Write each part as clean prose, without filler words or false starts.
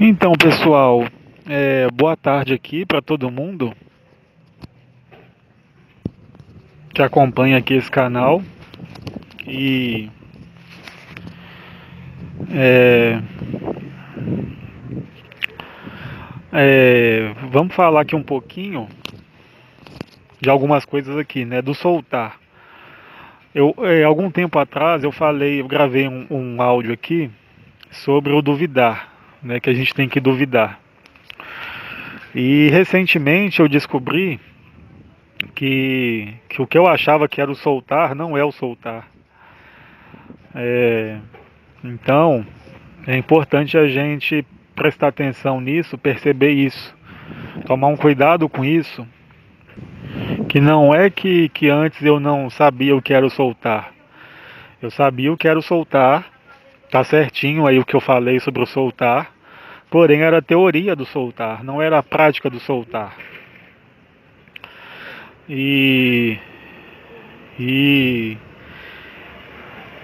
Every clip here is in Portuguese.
Então, pessoal, boa tarde aqui para todo mundo que acompanha aqui esse canal. E é, vamos falar aqui um pouquinho de algumas coisas aqui, né? Do soltar. Algum tempo atrás eu gravei um áudio aqui sobre o duvidar, né? Que a gente tem que duvidar. E recentemente eu descobri que o que eu achava que era o soltar não é o soltar. É, então, é importante a gente prestar atenção nisso, perceber isso, tomar um cuidado com isso, que não é que antes eu não sabia o que era o soltar. Eu sabia o que era o soltar, tá certinho aí o que eu falei sobre o soltar, porém era a teoria do soltar, não era a prática do soltar. E, e,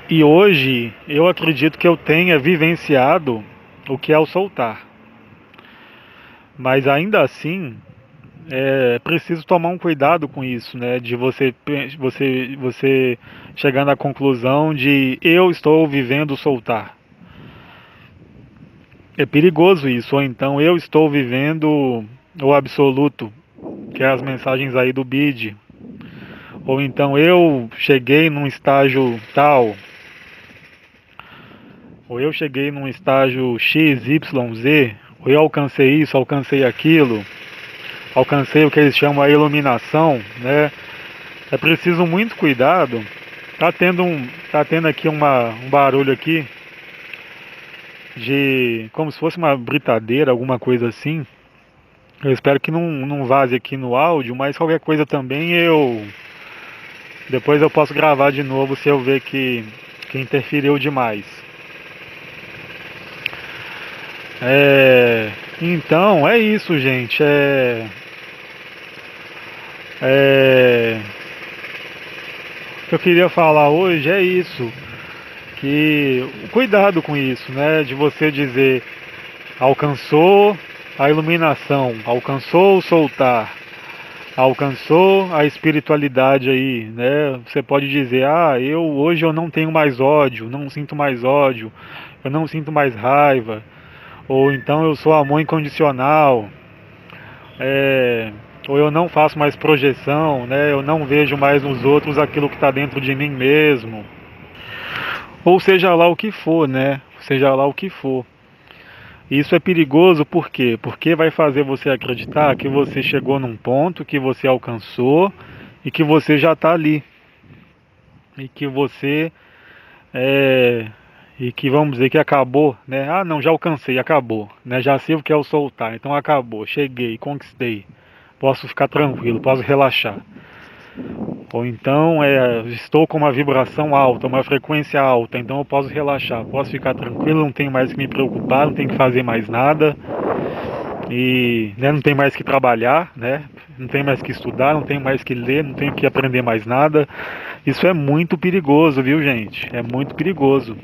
e hoje eu acredito que eu tenha vivenciado o que é o soltar. Mas ainda assim, é preciso tomar um cuidado com isso, né? De você chegar na conclusão de eu estou vivendo soltar. É perigoso isso, ou então eu estou vivendo o absoluto, que é as mensagens aí do BID. Ou então eu cheguei num estágio tal, ou eu cheguei num estágio X, Y, Z, ou eu alcancei isso, alcancei aquilo, alcancei o que eles chamam a iluminação, né? É preciso muito cuidado. Tá tendo aqui um barulho aqui de como se fosse uma britadeira, alguma coisa assim. Eu espero que não vaze aqui no áudio, mas qualquer coisa também depois eu posso gravar de novo se eu ver que interferiu demais. Então é isso, gente. É, o que eu queria falar hoje é isso. Que cuidado com isso, né? De você dizer alcançou a iluminação, alcançou o soltar, alcançou a espiritualidade aí, né? Você pode dizer, hoje eu não tenho mais ódio, não sinto mais ódio, eu não sinto mais raiva, ou então eu sou amor incondicional, é, ou eu não faço mais projeção, né? Eu não vejo mais nos outros aquilo que está dentro de mim mesmo. Ou seja lá o que for, né? Seja lá o que for. Isso é perigoso por quê? Porque vai fazer você acreditar que você chegou num ponto, que você alcançou e que você já está ali. E que você é, e que vamos dizer que acabou, né? Ah, não, já alcancei, acabou, né? Já sei o que é o soltar, então acabou, cheguei, conquistei. Posso ficar tranquilo, posso relaxar. Ou então estou com uma vibração alta, uma frequência alta, então eu posso relaxar, posso ficar tranquilo, não tenho mais que me preocupar, não tenho que fazer mais nada. E né, não tem mais que trabalhar, né? Não tem mais que estudar, não tem mais que ler, não tem que aprender mais nada. Isso é muito perigoso, viu, gente? É muito perigoso.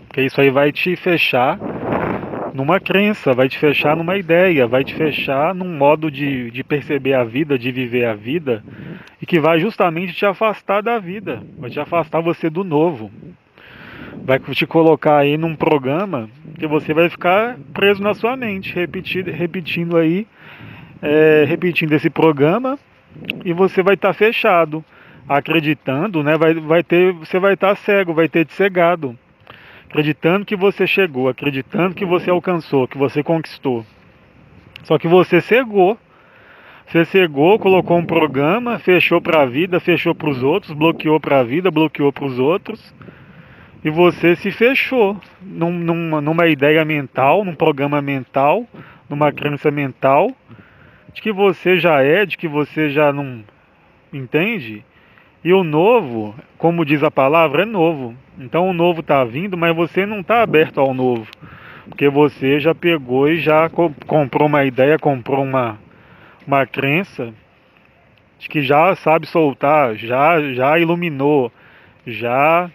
Porque isso aí vai te fechar numa crença, vai te fechar numa ideia, vai te fechar num modo de perceber a vida, de viver a vida, e que vai justamente te afastar da vida, vai te afastar você do novo. Vai te colocar aí num programa que você vai ficar preso na sua mente, repetindo aí, repetindo esse programa, e você vai estar fechado, acreditando, né? Você vai estar cego, vai ter te cegado, acreditando que você chegou, acreditando que você alcançou, que você conquistou. Só que você cegou, colocou um programa, fechou para a vida, fechou para os outros, bloqueou para a vida, bloqueou para os outros. E você se fechou numa ideia mental, num programa mental, numa crença mental, de que você já é, de que você já não entende. E o novo, como diz a palavra, é novo. Então o novo está vindo, mas você não está aberto ao novo. Porque você já pegou e já comprou uma ideia, comprou uma crença de que já sabe soltar, já iluminou, já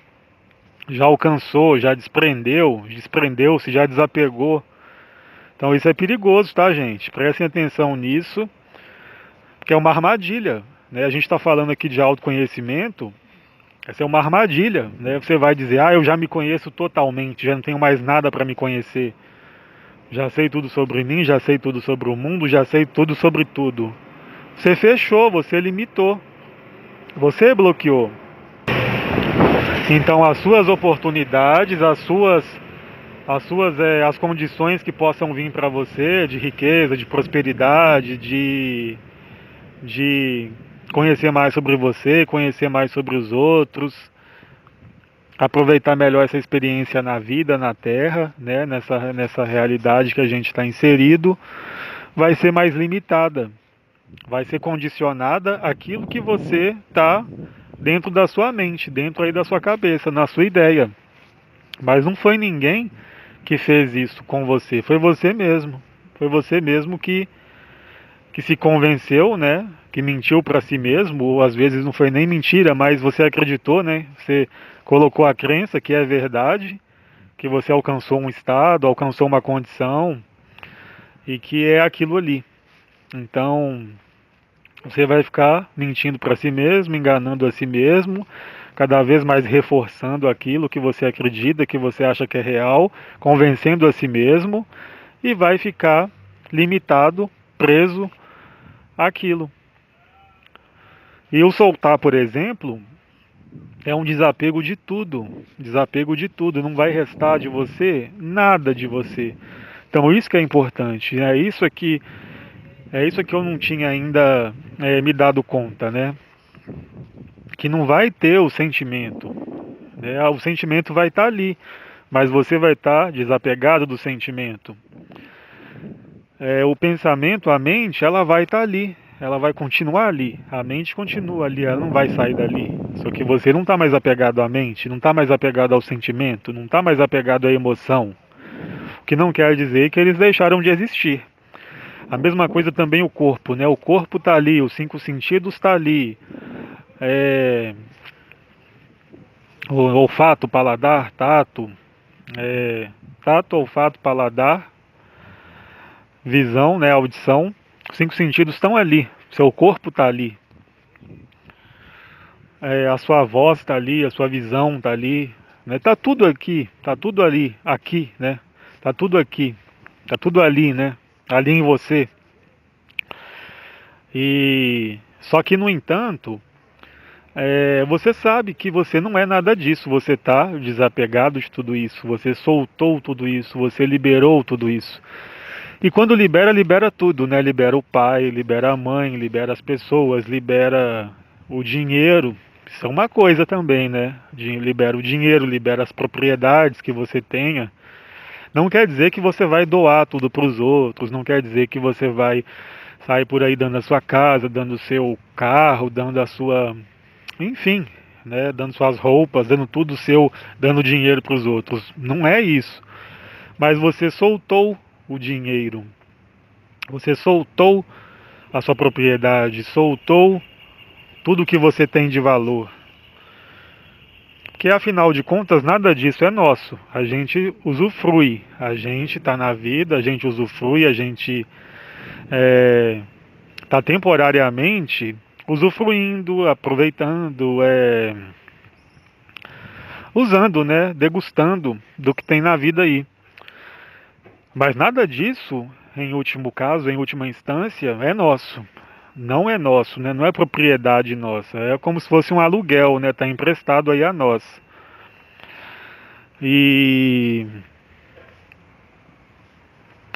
já alcançou, já desprendeu-se, já desapegou. Então isso é perigoso, tá, gente? Prestem atenção nisso, porque é uma armadilha, né? A gente está falando aqui de autoconhecimento, essa é uma armadilha, né? Você vai dizer, eu já me conheço totalmente, já não tenho mais nada para me conhecer. Já sei tudo sobre mim, já sei tudo sobre o mundo, já sei tudo sobre tudo. Você fechou, você limitou, você bloqueou. Então as suas oportunidades, as condições que possam vir para você de riqueza, de prosperidade, de conhecer mais sobre você, conhecer mais sobre os outros, aproveitar melhor essa experiência na vida, na Terra, né, nessa realidade que a gente está inserido, vai ser mais limitada, vai ser condicionada àquilo que você está dentro da sua mente, dentro aí da sua cabeça, na sua ideia. Mas não foi ninguém que fez isso com você, foi você mesmo. Foi você mesmo que se convenceu, né? Que mentiu para si mesmo, ou às vezes não foi nem mentira, mas você acreditou, né? Você colocou a crença que é verdade, que você alcançou um estado, alcançou uma condição e que é aquilo ali. Então, você vai ficar mentindo para si mesmo, enganando a si mesmo, cada vez mais reforçando aquilo que você acredita, que você acha que é real, convencendo a si mesmo e vai ficar limitado, preso àquilo. E o soltar, por exemplo, é um desapego de tudo. Desapego de tudo. Não vai restar de você nada de você. Então isso que é importante. É isso que eu não tinha ainda me dado conta, né? Que não vai ter o sentimento. Né? O sentimento vai estar ali, mas você vai estar desapegado do sentimento. O pensamento, a mente, ela vai estar ali. Ela vai continuar ali. A mente continua ali, ela não vai sair dali. Só que você não está mais apegado à mente, não está mais apegado ao sentimento, não está mais apegado à emoção. O que não quer dizer que eles deixaram de existir. A mesma coisa também o corpo, né? O corpo está ali, os cinco sentidos está ali. O olfato, paladar, tato, tato, olfato, paladar, visão, né? Audição. Os cinco sentidos estão ali. Seu corpo está ali. A sua voz está ali, a sua visão está ali, né? Tá tudo aqui, tá tudo ali, aqui, né? Tá tudo aqui, tá tudo ali, né? Ali em você. E só que no entanto, você sabe que você não é nada disso. Você está desapegado de tudo isso. Você soltou tudo isso. Você liberou tudo isso. E quando libera, libera tudo, né? Libera o pai, libera a mãe, libera as pessoas, libera o dinheiro. Isso é uma coisa também, né? Libera o dinheiro, libera as propriedades que você tenha. Não quer dizer que você vai doar tudo para os outros, não quer dizer que você vai sair por aí dando a sua casa, dando o seu carro, dando a sua, enfim, né? Dando suas roupas, dando tudo seu, dando dinheiro para os outros. Não é isso. Mas você soltou o dinheiro. Você soltou a sua propriedade, soltou tudo que você tem de valor. Porque afinal de contas nada disso é nosso. A gente usufrui, a gente está na vida, a gente usufrui, a gente está temporariamente usufruindo, aproveitando, usando, né, degustando do que tem na vida aí. Mas nada disso, em último caso, em última instância, é nosso. Não é nosso, né? Não é propriedade nossa. É como se fosse um aluguel, né? Tá emprestado aí a nós. E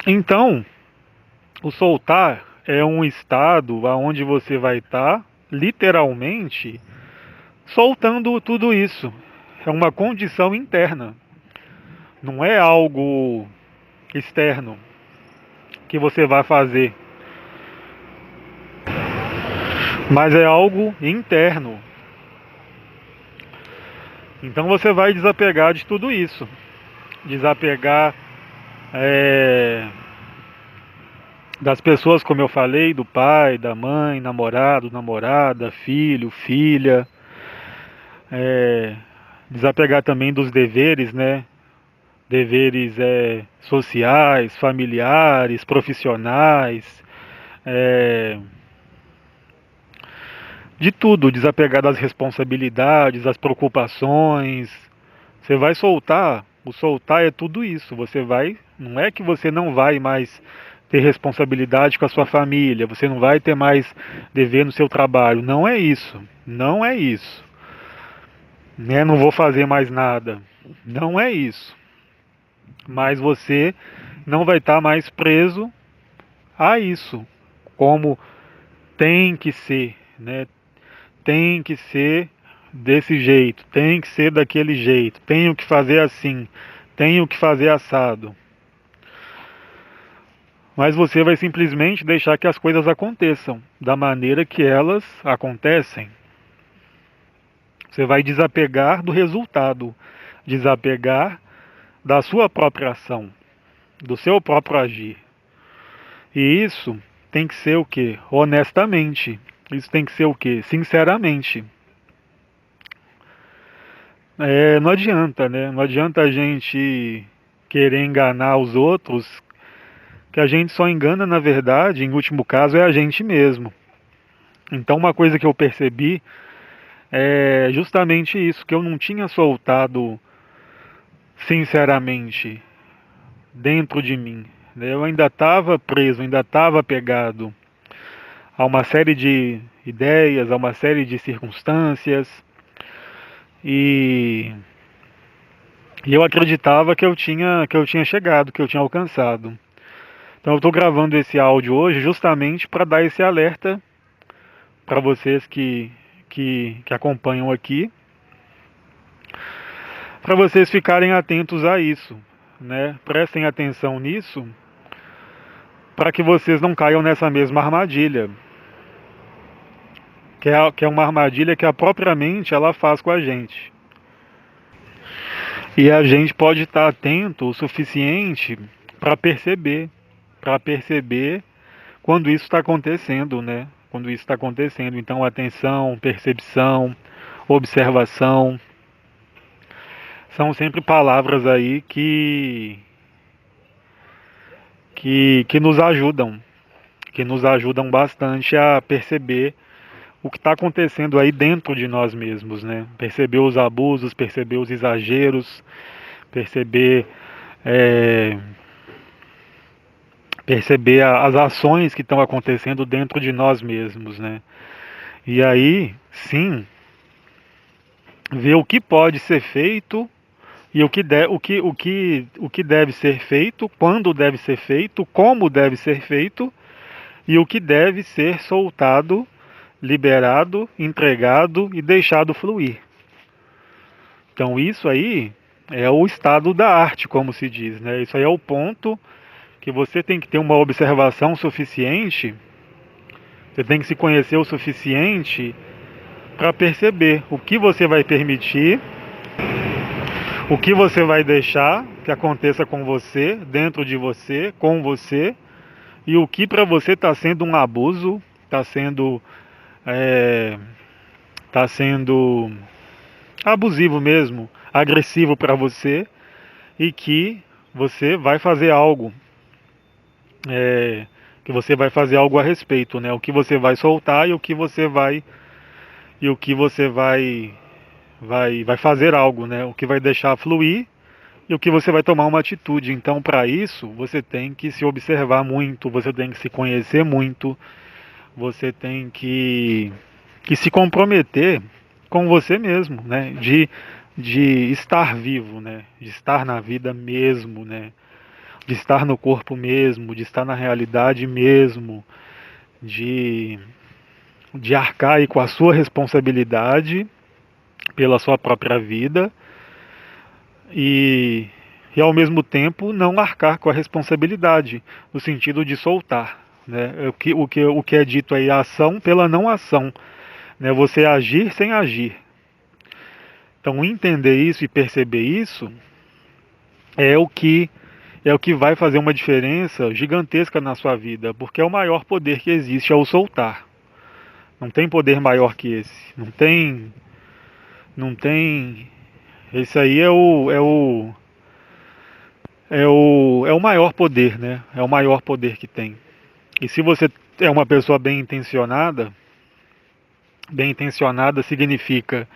então, o soltar é um estado aonde você vai estar literalmente soltando tudo isso. É uma condição interna. Não é algo externo que você vai fazer, mas é algo interno. Então você vai desapegar de tudo isso. Desapegar das pessoas, como eu falei, do pai, da mãe, namorado, namorada, filho, filha. Desapegar também dos deveres, né? deveres sociais, familiares, profissionais, é, de tudo, desapegar das responsabilidades, das preocupações. Você vai soltar, o soltar é tudo isso. Você vai, não é que você não vai mais ter responsabilidade com a sua família, você não vai ter mais dever no seu trabalho. Não é isso. Não é isso. Né? Não vou fazer mais nada. Não é isso. Mas você não vai estar mais preso a isso, como tem que ser, né? Tem que ser desse jeito, tem que ser daquele jeito, tenho que fazer assim, tenho que fazer assado. Mas você vai simplesmente deixar que as coisas aconteçam da maneira que elas acontecem. Você vai desapegar do resultado, desapegar da sua própria ação, do seu próprio agir. E isso tem que ser o quê? Honestamente. Isso tem que ser o quê? Sinceramente. Não adianta, né? Não adianta a gente querer enganar os outros, que a gente só engana, na verdade, em último caso, é a gente mesmo. Então, uma coisa que eu percebi é justamente isso, que eu não tinha soltado sinceramente dentro de mim. Eu ainda estava preso, ainda estava apegado a uma série de ideias, a uma série de circunstâncias, e, e eu acreditava que eu tinha chegado, que eu tinha alcançado. Então eu estou gravando esse áudio hoje justamente para dar esse alerta para vocês que acompanham aqui, para vocês ficarem atentos a isso, né? Prestem atenção nisso, para que vocês não caiam nessa mesma armadilha, que é uma armadilha que a própria mente ela faz com a gente. E a gente pode estar atento o suficiente para perceber quando isso está acontecendo, né? Quando isso está acontecendo. Então, atenção, percepção, observação, são sempre palavras aí que nos ajudam bastante a perceber o que está acontecendo aí dentro de nós mesmos, né? Perceber os abusos, perceber os exageros, perceber é, as ações que estão acontecendo dentro de nós mesmos, né? E aí, sim, ver o que pode ser feito e o que deve ser feito, quando deve ser feito, como deve ser feito e o que deve ser soltado, liberado, entregado e deixado fluir. Então isso aí é o estado da arte, como se diz, né? Isso aí é o ponto que você tem que ter uma observação suficiente, você tem que se conhecer o suficiente para perceber o que você vai permitir, o que você vai deixar que aconteça com você, dentro de você, com você, e o que para você está sendo um abuso, é, tá sendo abusivo mesmo, agressivo para você, e que você vai fazer algo, que você vai fazer algo a respeito, né? O que você vai soltar e o que você vai fazer algo, né? O que vai deixar fluir e o que você vai tomar uma atitude. Então, para isso, você tem que se observar muito, você tem que se conhecer muito, você tem que se comprometer com você mesmo, né? De estar vivo, né? De estar na vida mesmo, né? De estar no corpo mesmo, de estar na realidade mesmo, de, de arcar aí com a sua responsabilidade pela sua própria vida e, e ao mesmo tempo não arcar com a responsabilidade, no sentido de soltar, né? O que é dito aí, a ação pela não ação, né? Você agir sem agir. Então entender isso e perceber isso é o que vai fazer uma diferença gigantesca na sua vida, porque é o maior poder que existe, é o soltar. Não tem poder maior que esse. Não tem. Esse aí é o maior poder, né? É o maior poder que tem. E se você é uma pessoa bem intencionada significa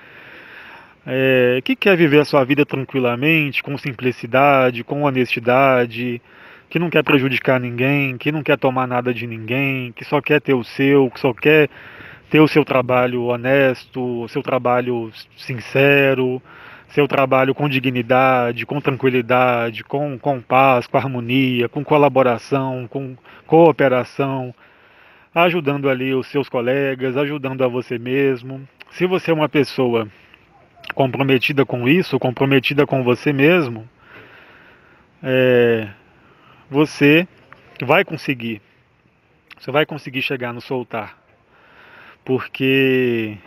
que quer viver a sua vida tranquilamente, com simplicidade, com honestidade, que não quer prejudicar ninguém, que não quer tomar nada de ninguém, que só quer ter o seu, que só quer ter o seu trabalho honesto, o seu trabalho sincero, seu trabalho com dignidade, com tranquilidade, com paz, com harmonia, com colaboração, com cooperação, ajudando ali os seus colegas, ajudando a você mesmo. Se você é uma pessoa comprometida com isso, comprometida com você mesmo, você vai conseguir. Você vai conseguir chegar no soltar. Porque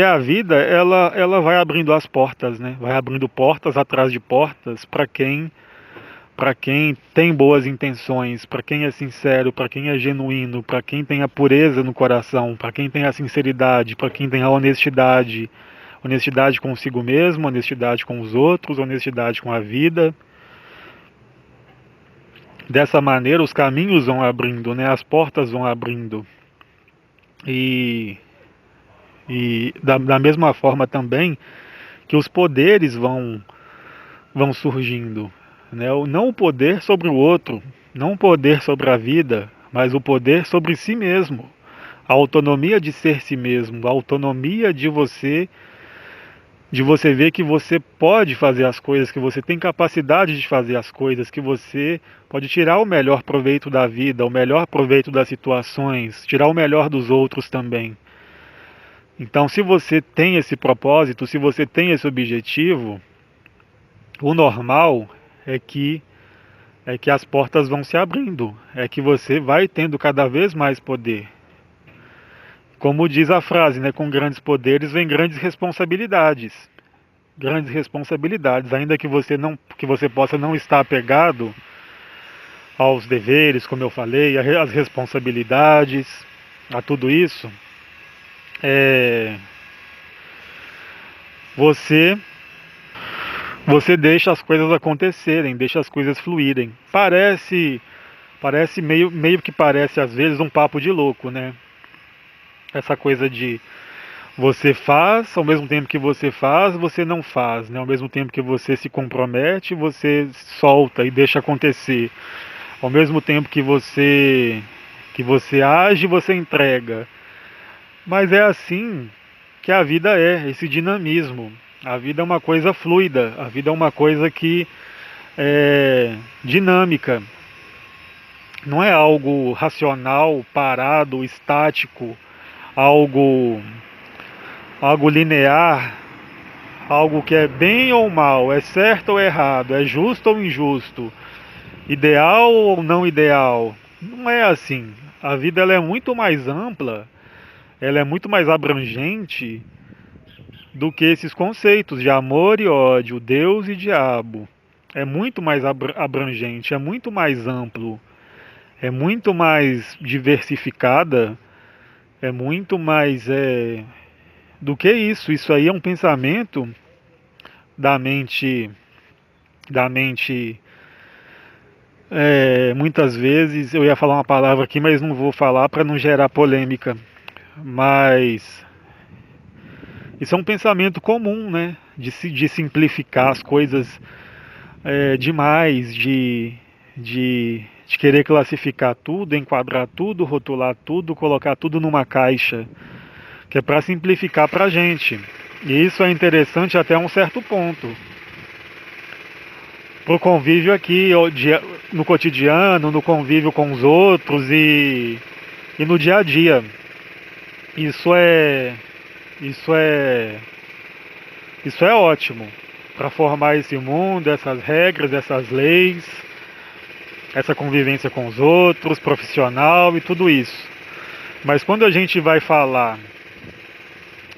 a vida ela vai abrindo as portas, né? Vai abrindo portas atrás de portas para quem tem boas intenções, para quem é sincero, para quem é genuíno, para quem tem a pureza no coração, para quem tem a sinceridade, para quem tem a honestidade, honestidade consigo mesmo, honestidade com os outros, honestidade com a vida. Dessa maneira os caminhos vão abrindo, né? As portas vão abrindo. E da mesma forma também que os poderes vão surgindo, né? Não o poder sobre o outro, não o poder sobre a vida, mas o poder sobre si mesmo. A autonomia de ser si mesmo, a autonomia de você ver que você pode fazer as coisas, que você tem capacidade de fazer as coisas, que você pode tirar o melhor proveito da vida, o melhor proveito das situações, tirar o melhor dos outros também. Então, se você tem esse propósito, se você tem esse objetivo, o normal é que as portas vão se abrindo, é que você vai tendo cada vez mais poder. Como diz a frase, né, com grandes poderes vem grandes responsabilidades. Grandes responsabilidades, ainda que você possa não estar apegado aos deveres, como eu falei, às responsabilidades, a tudo isso, você você deixa as coisas acontecerem, deixa as coisas fluírem. Parece meio que parece às vezes um papo de louco, né? Essa coisa de você faz, ao mesmo tempo que você faz, você não faz, né? Ao mesmo tempo que você se compromete, você solta e deixa acontecer. Ao mesmo tempo que você age, você entrega. Mas é assim que a vida é, esse dinamismo. A vida é uma coisa fluida, a vida é uma coisa que é dinâmica. Não é algo racional, parado, estático, algo linear, algo que é bem ou mal, é certo ou errado, é justo ou injusto, ideal ou não ideal. Não é assim. A vida ela é muito mais ampla, ela é muito mais abrangente do que esses conceitos de amor e ódio, Deus e diabo. É muito mais abrangente, é muito mais amplo, é muito mais diversificada, é muito mais do que isso. Isso aí é um pensamento da mente, da mente. Muitas vezes eu ia falar uma palavra aqui, mas não vou falar para não gerar polêmica. Mas isso é um pensamento comum, né? De simplificar as coisas demais, de querer classificar tudo, enquadrar tudo, rotular tudo, colocar tudo numa caixa, que é para simplificar para a gente. E isso é interessante até um certo ponto. Pro convívio aqui, no cotidiano, no convívio com os outros e no dia a dia. Isso é isso é isso é ótimo para formar esse mundo, essas regras, essas leis, essa convivência com os outros, profissional e tudo isso. Mas quando a gente vai falar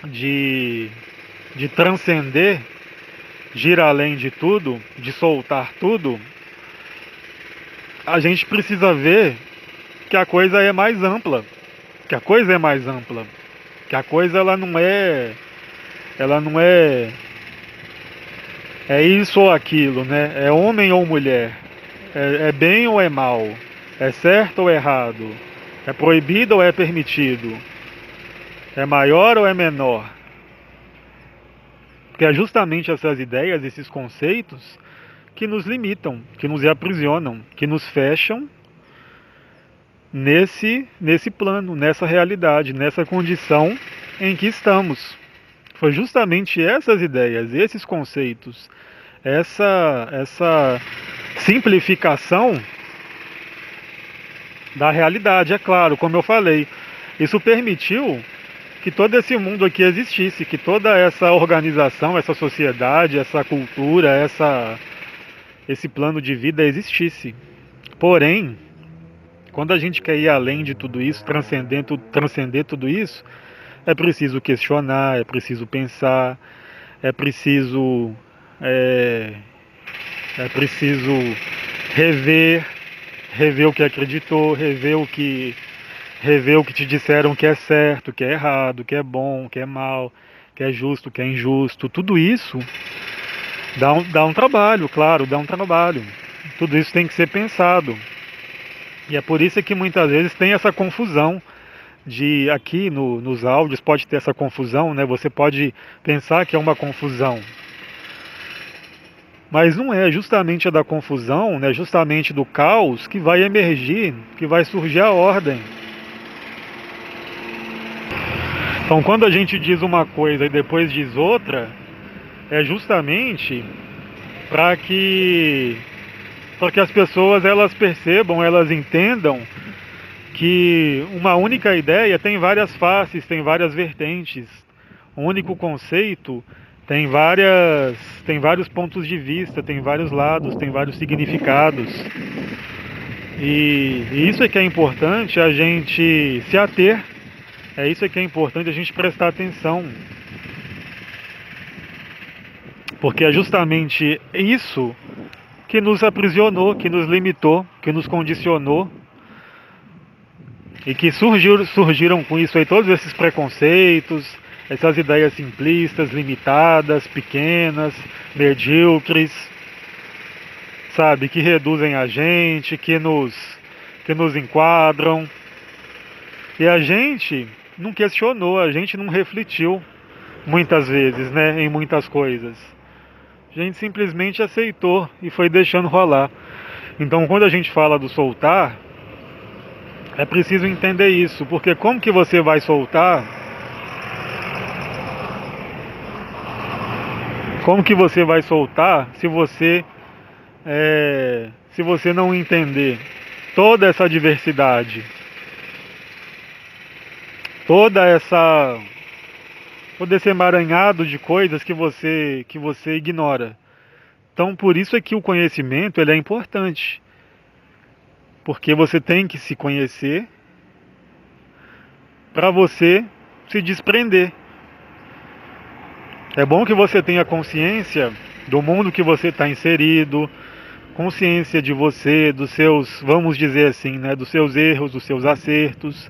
de transcender, de ir além de tudo, de soltar tudo, a gente precisa ver que a coisa é mais ampla, que a coisa é mais ampla, que a coisa ela não é é isso ou aquilo, né? É homem ou mulher, é bem ou é mal, é certo ou errado, é proibido ou é permitido, é maior ou é menor. Porque é justamente essas ideias, esses conceitos que nos limitam, que nos aprisionam, que nos fecham nesse plano, nessa realidade, nessa condição em que estamos. Foi justamente essas ideias, esses conceitos, essa simplificação da realidade, é claro, como eu falei. Isso permitiu que todo esse mundo aqui existisse, que toda essa organização, essa sociedade, essa cultura, esse plano de vida existisse. Porém, quando a gente quer ir além de tudo isso, transcender tudo isso, é preciso questionar, é preciso pensar, é preciso é, é preciso rever, rever o que acreditou, rever o que te disseram que é certo, que é errado, que é bom, que é mal, que é justo, que é injusto. Tudo isso dá um trabalho, claro, dá um trabalho. Tudo isso tem que ser pensado. E é por isso que muitas vezes tem essa confusão de aqui nos áudios pode ter essa confusão, né? Você pode pensar que é uma confusão, mas não é. Justamente da confusão, né? Justamente do caos que vai emergir, que vai surgir a ordem. Então, quando a gente diz uma coisa e depois diz outra, é justamente para que as pessoas elas percebam, elas entendam que uma única ideia tem várias faces, tem várias vertentes. Um único conceito tem vários pontos de vista, tem vários lados, tem vários significados. E isso é que é importante a gente se ater, é isso que é importante a gente prestar atenção. Porque é justamente isso que nos aprisionou, que nos limitou, que nos condicionou. E que surgiram com isso aí todos esses preconceitos, essas ideias simplistas, limitadas, pequenas, medíocres, sabe, que reduzem a gente, que nos enquadram. E a gente não questionou, a gente não refletiu muitas vezes, né, em muitas coisas. A gente simplesmente aceitou e foi deixando rolar. Então, quando a gente fala do soltar, é preciso entender isso, porque como que você vai soltar? Como que você vai soltar se você não entender toda essa diversidade, todo esse emaranhado de coisas que você ignora? Então, por isso é que o conhecimento ele é importante. Porque você tem que se conhecer para você se desprender. É bom que você tenha consciência do mundo que você está inserido, consciência de você, dos seus, vamos dizer assim, né, dos seus erros, dos seus acertos,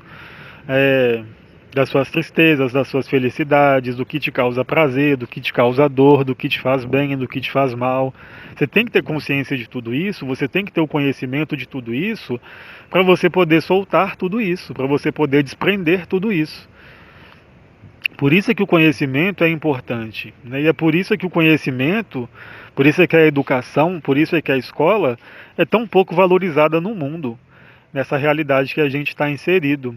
das suas tristezas, das suas felicidades, do que te causa prazer, do que te causa dor, do que te faz bem, do que te faz mal. Você tem que ter consciência de tudo isso, você tem que ter o conhecimento de tudo isso, para você poder soltar tudo isso, para você poder desprender tudo isso. Por isso é que o conhecimento é importante, né? E é por isso que o conhecimento, por isso é que a educação, por isso é que a escola é tão pouco valorizada no mundo, nessa realidade que a gente está inserido.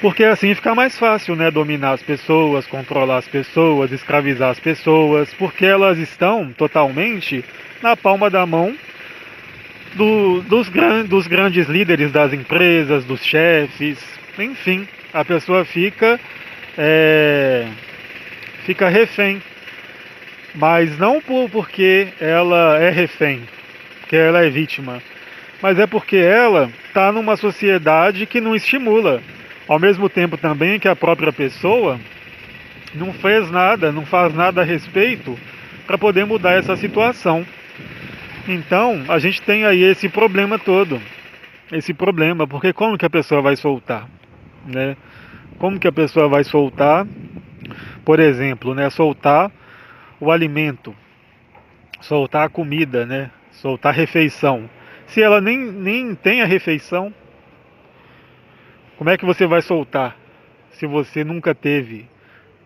Porque assim fica mais fácil, né, dominar as pessoas, controlar as pessoas, escravizar as pessoas, porque elas estão totalmente na palma da mão dos grandes líderes das empresas, dos chefes, enfim, a pessoa fica refém, mas não porque ela é refém, que ela é vítima, mas é porque ela está numa sociedade que não estimula. Ao mesmo tempo também que a própria pessoa não fez nada, não faz nada a respeito para poder mudar essa situação. Então, a gente tem aí esse problema todo. Esse problema, porque como que a pessoa vai soltar, né? Como que a pessoa vai soltar, por exemplo, né, soltar o alimento, soltar a comida, né? Soltar a refeição. Se ela nem tem a refeição, como é que você vai soltar? Se você nunca teve.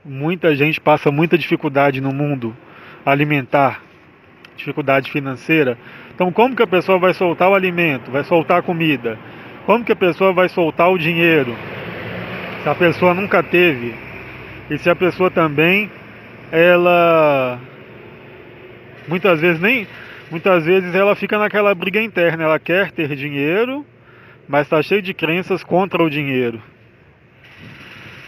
Muita gente passa muita dificuldade no mundo alimentar, dificuldade financeira. Então, como que a pessoa vai soltar o alimento, vai soltar a comida? Como que a pessoa vai soltar o dinheiro? Se a pessoa nunca teve, e se a pessoa também, ela muitas vezes ela fica naquela briga interna, ela quer ter dinheiro, mas está cheio de crenças contra o dinheiro.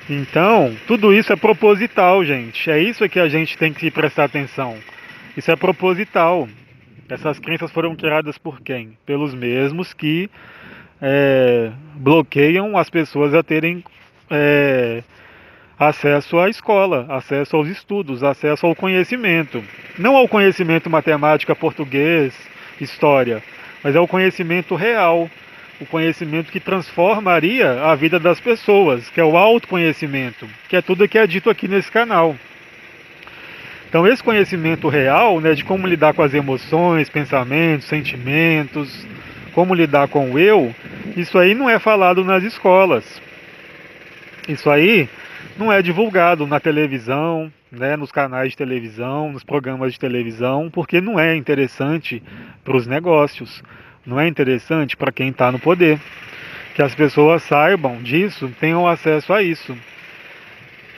Então, tudo isso é proposital, gente. É isso que a gente tem que prestar atenção. Isso é proposital. Essas crenças foram criadas por quem? Pelos mesmos que bloqueiam as pessoas a terem acesso à escola, acesso aos estudos, acesso ao conhecimento. Não ao conhecimento matemática, português, história, mas ao conhecimento real. O conhecimento que transformaria a vida das pessoas, que é o autoconhecimento, que é tudo que é dito aqui nesse canal. Então esse conhecimento real, né, de como lidar com as emoções, pensamentos, sentimentos, como lidar com o eu, isso aí não é falado nas escolas. Isso aí não é divulgado na televisão, né, nos canais de televisão, nos programas de televisão, porque não é interessante para os negócios, não é interessante para quem está no poder. Que as pessoas saibam disso, tenham acesso a isso.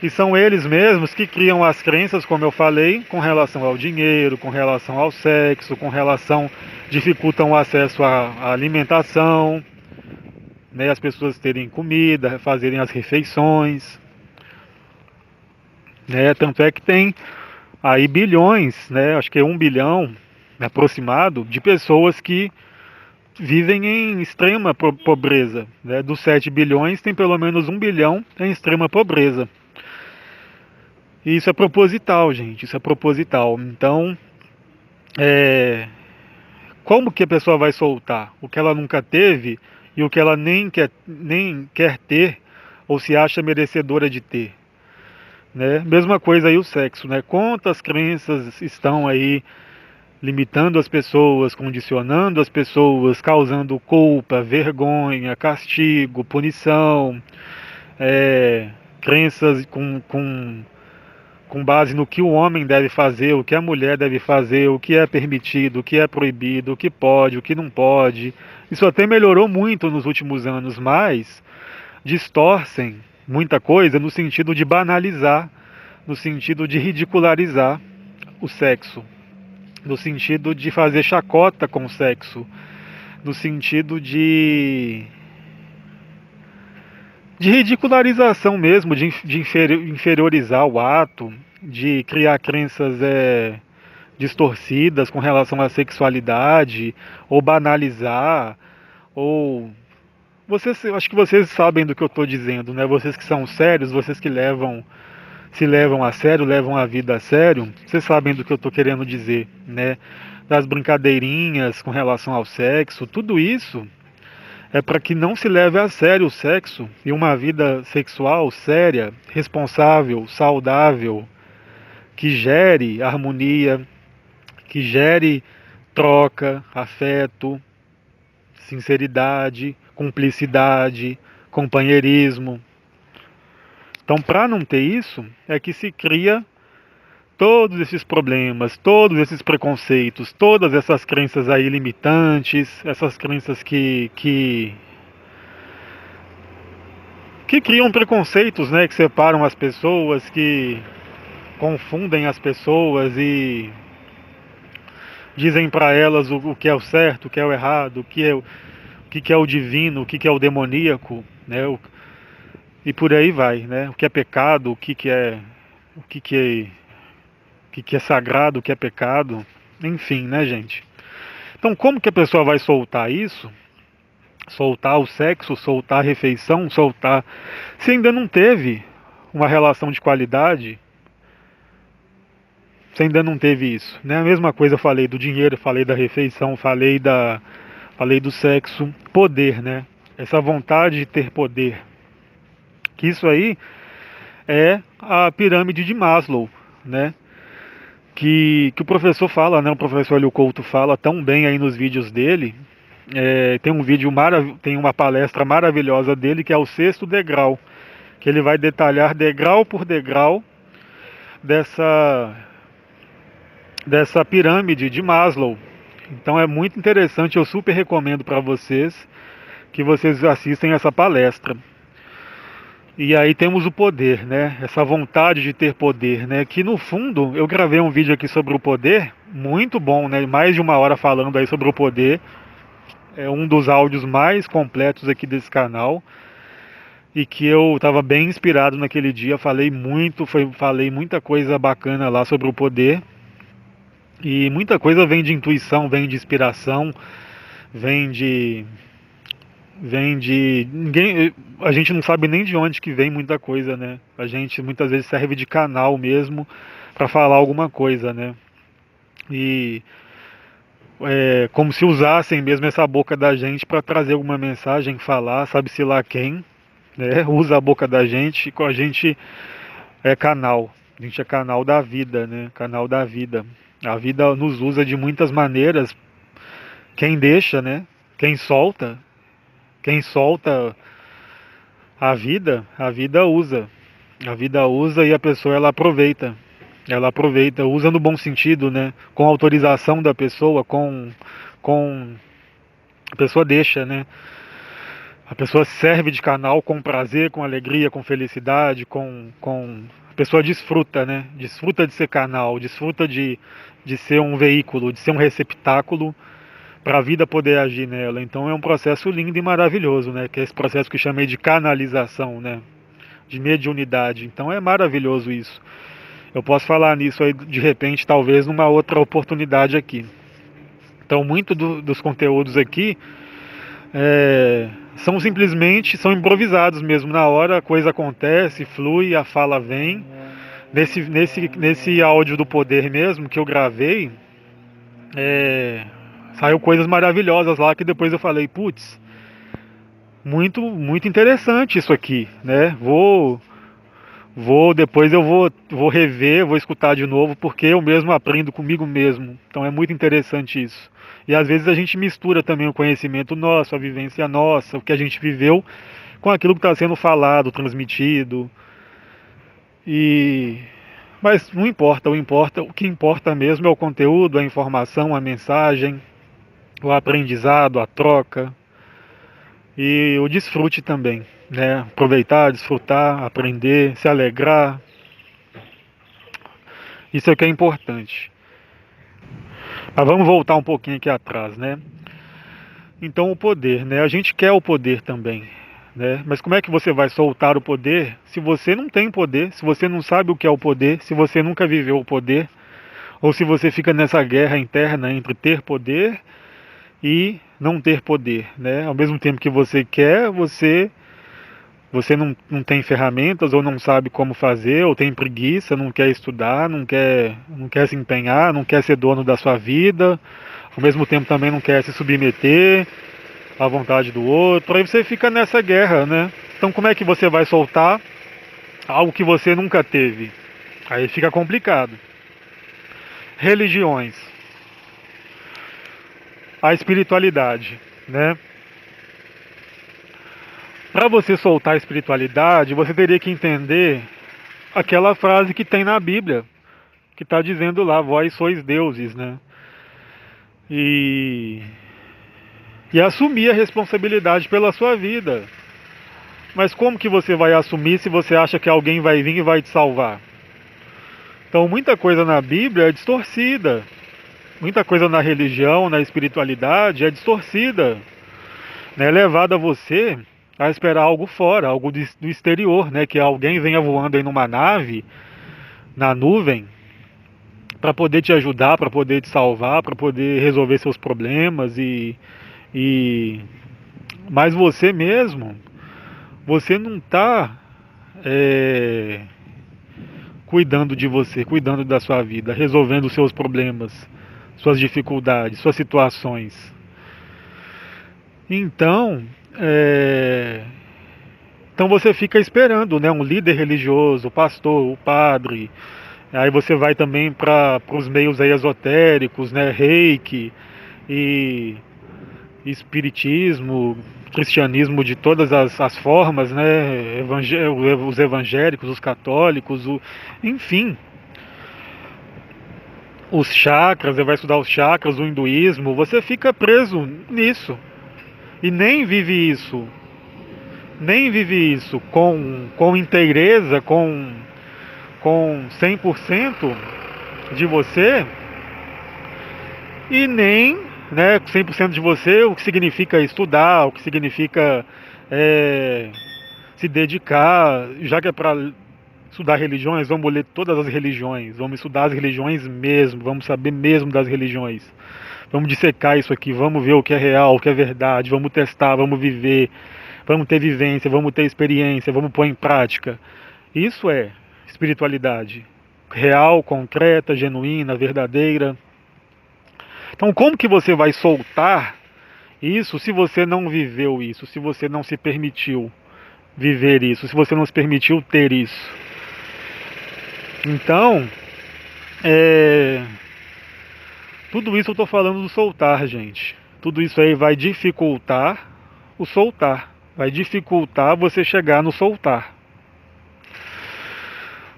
E são eles mesmos que criam as crenças, como eu falei, com relação ao dinheiro, com relação ao sexo, com relação, dificultam o acesso à alimentação, né, as pessoas terem comida, fazerem as refeições, né, tanto é que tem aí bilhões, né, acho que é 1 bilhão aproximado, de pessoas que vivem em extrema pobreza, né, dos 7 bilhões tem pelo menos 1 bilhão em extrema pobreza. E isso é proposital, gente, isso é proposital. Então, como que a pessoa vai soltar o que ela nunca teve e o que ela nem quer ter ou se acha merecedora de ter? Né? Mesma coisa aí o sexo, né? Quantas crenças estão aí limitando as pessoas, condicionando as pessoas, causando culpa, vergonha, castigo, punição, crenças com base no que o homem deve fazer, o que a mulher deve fazer, o que é permitido, o que é proibido, o que pode, o que não pode. Isso até melhorou muito nos últimos anos, mas distorcem muita coisa no sentido de banalizar, no sentido de ridicularizar o sexo, no sentido de fazer chacota com o sexo, no sentido de ridicularização mesmo, de inferiorizar o ato, de criar crenças distorcidas com relação à sexualidade, ou banalizar, ou acho que vocês sabem do que eu estou dizendo, né? Vocês que são sérios, vocês que se levam a sério, levam a vida a sério, vocês sabem do que eu estou querendo dizer, né? Das brincadeirinhas com relação ao sexo, tudo isso é para que não se leve a sério o sexo e uma vida sexual séria, responsável, saudável, que gere harmonia, que gere troca, afeto, sinceridade, cumplicidade, companheirismo. Então, para não ter isso, é que se cria todos esses problemas, todos esses preconceitos, todas essas crenças aí limitantes, essas crenças que criam preconceitos, né, que separam as pessoas, que confundem as pessoas e dizem para elas o que é o certo, o que é o errado, o que é o divino, o que é o demoníaco, né, e por aí vai, né, o que é pecado, o que é sagrado, o que é pecado, enfim, né, gente. Então, como que a pessoa vai soltar isso? Soltar o sexo, soltar a refeição, soltar. Se ainda não teve uma relação de qualidade, se ainda não teve isso, né? A mesma coisa eu falei do dinheiro, falei da refeição, falei do sexo, poder, né? Essa vontade de ter poder. Que isso aí é a pirâmide de Maslow, né? que o professor fala, né? O professor Hélio Couto fala tão bem aí nos vídeos dele. Tem um vídeo tem uma palestra maravilhosa dele que é o sexto degrau, que ele vai detalhar degrau por degrau dessa dessa pirâmide de Maslow. Então é muito interessante, eu super recomendo para vocês que vocês assistem essa palestra. E aí temos o poder, né? Essa vontade de ter poder, né? Que no fundo, eu gravei um vídeo aqui sobre o poder, muito bom, né? Mais de 1 hora falando aí sobre o poder. É um dos áudios mais completos aqui desse canal. E que eu estava bem inspirado naquele dia, falei muita coisa bacana lá sobre o poder. E muita coisa vem de intuição, vem de inspiração, vem de ninguém, a gente não sabe nem de onde que vem muita coisa, né? A gente muitas vezes serve de canal mesmo para falar alguma coisa, né? E como se usassem mesmo essa boca da gente para trazer alguma mensagem, falar, sabe-se lá quem, né? Usa a boca da gente, com a gente é canal. A gente é canal da vida, né? Canal da vida. A vida nos usa de muitas maneiras. Quem deixa, né? Quem solta a vida usa. A vida usa e a pessoa ela aproveita. Ela aproveita, usa no bom sentido, né? Com autorização da pessoa, com a pessoa deixa, né? A pessoa serve de canal com prazer, com alegria, com felicidade, com a pessoa desfruta, né? Desfruta de ser canal, desfruta de ser um veículo, de ser um receptáculo para a vida poder agir nela. Então é um processo lindo e maravilhoso, né? Que é esse processo que eu chamei de canalização, né? De mediunidade. Então é maravilhoso isso. Eu posso falar nisso aí de repente, talvez numa outra oportunidade aqui. Então muito dos conteúdos aqui são improvisados mesmo. Na hora a coisa acontece, flui, a fala vem. Nesse áudio do poder mesmo que eu gravei, saiu coisas maravilhosas lá que depois eu falei, putz, muito interessante isso aqui, né? Depois eu vou rever, vou escutar de novo, porque eu mesmo aprendo comigo mesmo. Então é muito interessante isso. E às vezes a gente mistura também o conhecimento nosso, a vivência nossa, o que a gente viveu, com aquilo que está sendo falado, transmitido. Mas não importa, o que importa mesmo é o conteúdo, a informação, a mensagem, o aprendizado, a troca e o desfrute também, né? Aproveitar, desfrutar, aprender, se alegrar. Isso é o que é importante. Mas vamos voltar um pouquinho aqui atrás, né? Então o poder, né? A gente quer o poder também, né? Mas como é que você vai soltar o poder se você não tem poder, se você não sabe o que é o poder, se você nunca viveu o poder, ou se você fica nessa guerra interna entre ter poder e não ter poder, né? Ao mesmo tempo que você quer, você não tem ferramentas ou não sabe como fazer, ou tem preguiça, não quer estudar, não quer se empenhar, não quer ser dono da sua vida, ao mesmo tempo também não quer se submeter à vontade do outro. Aí você fica nessa guerra, né? Então como é que você vai soltar algo que você nunca teve? Aí fica complicado. Religiões. A espiritualidade, né? Para você soltar a espiritualidade, você teria que entender aquela frase que tem na Bíblia, que está dizendo lá, vós sois deuses, né? E assumir a responsabilidade pela sua vida. Mas como que você vai assumir se você acha que alguém vai vir e vai te salvar? Então muita coisa na Bíblia é distorcida. Muita coisa na religião, na espiritualidade é distorcida, né? Levada a você a esperar algo fora, algo do exterior, né? Que alguém venha voando aí numa nave, na nuvem, para poder te ajudar, para poder te salvar, para poder resolver seus problemas mas você mesmo, você não está cuidando de você, cuidando da sua vida, resolvendo os seus problemas, suas dificuldades, suas situações. Então, então você fica esperando, né, um líder religioso, o pastor, o padre, Aí você vai também para os meios aí esotéricos, né, Reiki e espiritismo, cristianismo de todas as formas, né, os evangélicos, os católicos, enfim, os chakras, você vai estudar os chakras, o hinduísmo, você fica preso nisso e nem vive isso com inteireza, com 100% de você, e nem, né, 100% de você, o que significa estudar, o que significa é, se dedicar, já que é para estudar religiões, vamos ler todas as religiões, vamos estudar as religiões mesmo, vamos saber mesmo das religiões, vamos dissecar isso aqui, vamos ver o que é real, o que é verdade, vamos testar, vamos viver, vamos ter vivência, vamos ter experiência, vamos pôr em prática. Isso é espiritualidade real, concreta, genuína, verdadeira. Então, como que você vai soltar isso se você não viveu isso, se você não se permitiu viver isso, se você não se permitiu ter isso? Então, tudo isso eu estou falando do soltar, gente. Tudo isso aí vai dificultar o soltar, vai dificultar você chegar no soltar.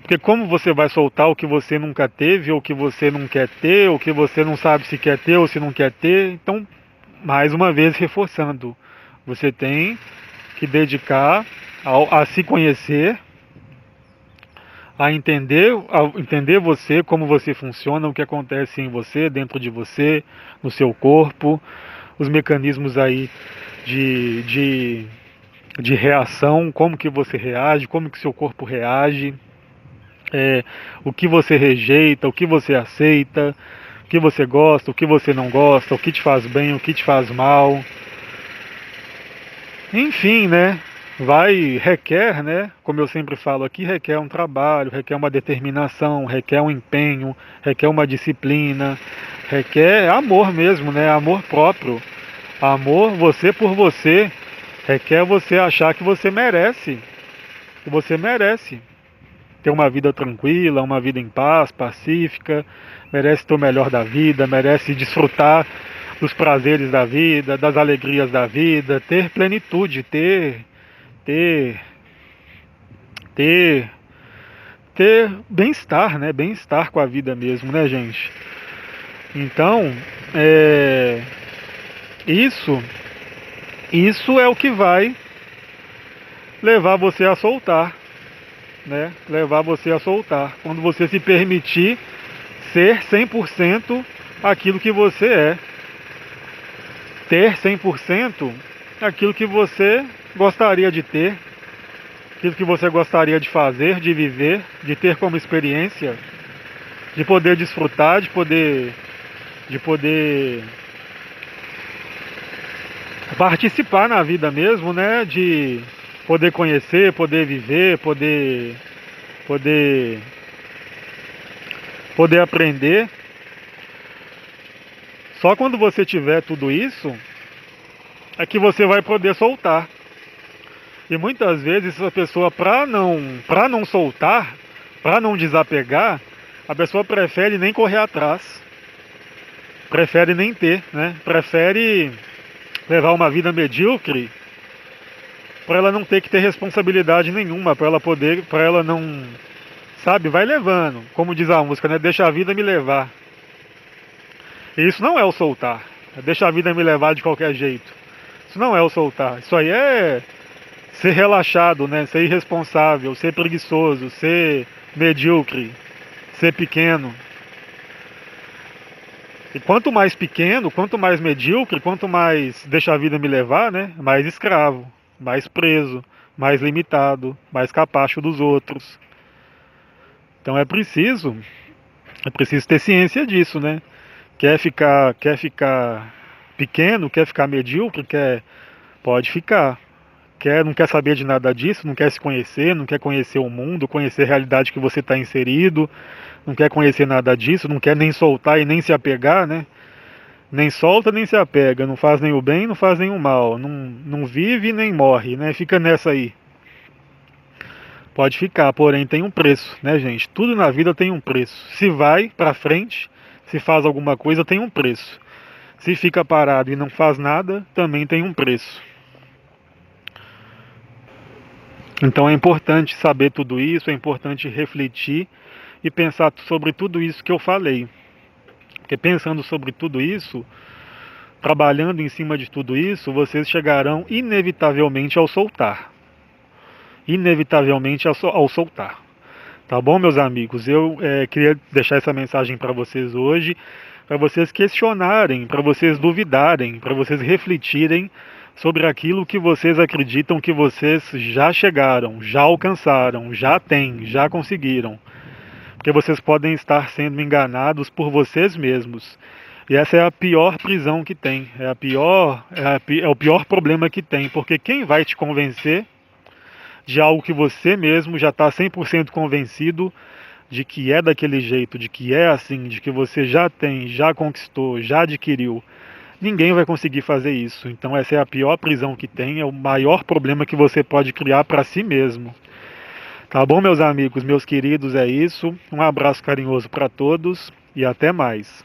Porque como você vai soltar o que você nunca teve, ou o que você não quer ter, ou o que você não sabe se quer ter ou se não quer ter, então, mais uma vez reforçando, você tem que dedicar a se conhecer, a entender você, como você funciona, o que acontece em você, dentro de você, no seu corpo, os mecanismos aí de reação, como que você reage, como que seu corpo reage, o que você rejeita, o que você aceita, o que você gosta, o que você não gosta, o que te faz bem, o que te faz mal. Enfim, né? Requer, né? Como eu sempre falo aqui, requer um trabalho, requer uma determinação, requer um empenho, requer uma disciplina, requer amor mesmo, né? Amor próprio. Amor você por você. Requer você achar que você merece. Que você merece ter uma vida tranquila, uma vida em paz, pacífica, merece ter o melhor da vida, merece desfrutar dos prazeres da vida, das alegrias da vida, ter plenitude, ter, ter, ter bem-estar, né? Bem-estar com a vida mesmo, né, gente? Então, isso, isso é o que vai levar você a soltar, né? Levar você a soltar. Quando você se permitir ser 100% aquilo que você é. Ter 100% aquilo que você gostaria de ter, aquilo que você gostaria de fazer, de viver, de ter como experiência, de poder desfrutar, de poder participar na vida mesmo, né? De poder conhecer, poder viver, poder aprender. Só quando você tiver tudo isso é que você vai poder soltar. E muitas vezes a pessoa, para não soltar, para não desapegar, a pessoa prefere nem correr atrás, prefere nem ter, né? Prefere levar uma vida medíocre para ela não ter que ter responsabilidade nenhuma, para ela não, sabe, vai levando, como diz a música, né? Deixa a vida me levar. E isso não é o soltar. Deixa a vida me levar de qualquer jeito. Isso não é o soltar. Isso aí é ser relaxado, né? Ser irresponsável, ser preguiçoso, ser medíocre, ser pequeno. E quanto mais pequeno, quanto mais medíocre, quanto mais deixa a vida me levar, né? Mais escravo, mais preso, mais limitado, mais capacho dos outros. Então é preciso ter ciência disso, né? Quer ficar pequeno, quer ficar medíocre, pode ficar. Não quer saber de nada disso, não quer se conhecer, não quer conhecer o mundo, conhecer a realidade que você está inserido, não quer conhecer nada disso, não quer nem soltar e nem se apegar, né? Nem solta nem se apega, não faz nem o bem, não faz nem o mal, não vive nem morre, né? Fica nessa aí. Pode ficar, porém tem um preço, né, gente? Tudo na vida tem um preço. Se vai para frente, se faz alguma coisa, tem um preço. Se fica parado e não faz nada, também tem um preço. Então é importante saber tudo isso, é importante refletir e pensar sobre tudo isso que eu falei. Porque pensando sobre tudo isso, trabalhando em cima de tudo isso, vocês chegarão inevitavelmente ao soltar. Inevitavelmente ao soltar. Tá bom, meus amigos? Eu queria deixar essa mensagem para vocês hoje, para vocês questionarem, para vocês duvidarem, para vocês refletirem sobre aquilo que vocês acreditam que vocês já chegaram, já alcançaram, já têm, já conseguiram. Porque vocês podem estar sendo enganados por vocês mesmos. E essa é a pior prisão que tem, é o pior problema que tem, porque quem vai te convencer de algo que você mesmo já está 100% convencido de que é daquele jeito, de que é assim, de que você já tem, já conquistou, já adquiriu. Ninguém vai conseguir fazer isso. Então essa é a pior prisão que tem, é o maior problema que você pode criar para si mesmo. Tá bom, meus amigos, meus queridos, é isso. Um abraço carinhoso para todos e até mais.